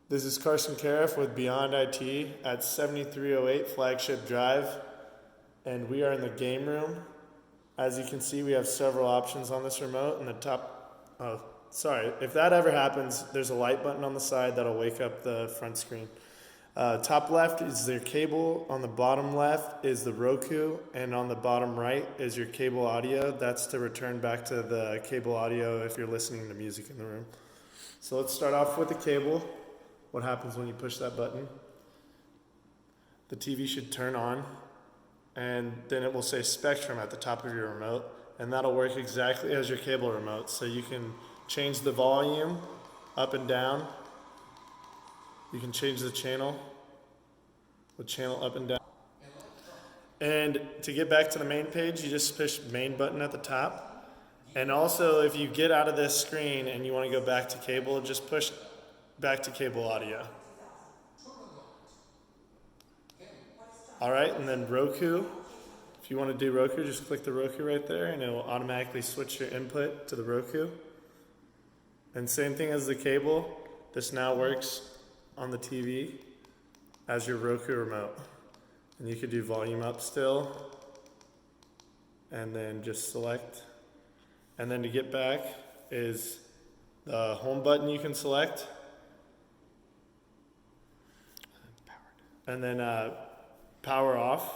This is Carson Cariff with Beyond IT at 7308 Flagship Drive, and we are in the game room. As you can see, we have several options on this remote. In the top, if that ever happens, there's a light button on the side that'll wake up the front screen. Top left is their cable, on the bottom left is the Roku, and on the bottom right is your cable audio. That's to return back to the cable audio if you're listening to music in the room. So let's start off with the cable. What happens when you push that button? The TV should turn on, and then it will say Spectrum at the top of your remote, and that'll work exactly as your cable remote. So you can change the volume up and down. You can change the channel up and down. And to get back to the main page, you just push main button at the top. And also, if you get out of this screen and you want to go back to cable, just push back to cable audio. All right, and then Roku. If you want to do Roku, just click the Roku right there and it will automatically switch your input to the Roku. And same thing as the cable, this now works on the TV as your Roku remote. And you could do volume up still, and then just select. And then to get back is the home button you can select. And then power off.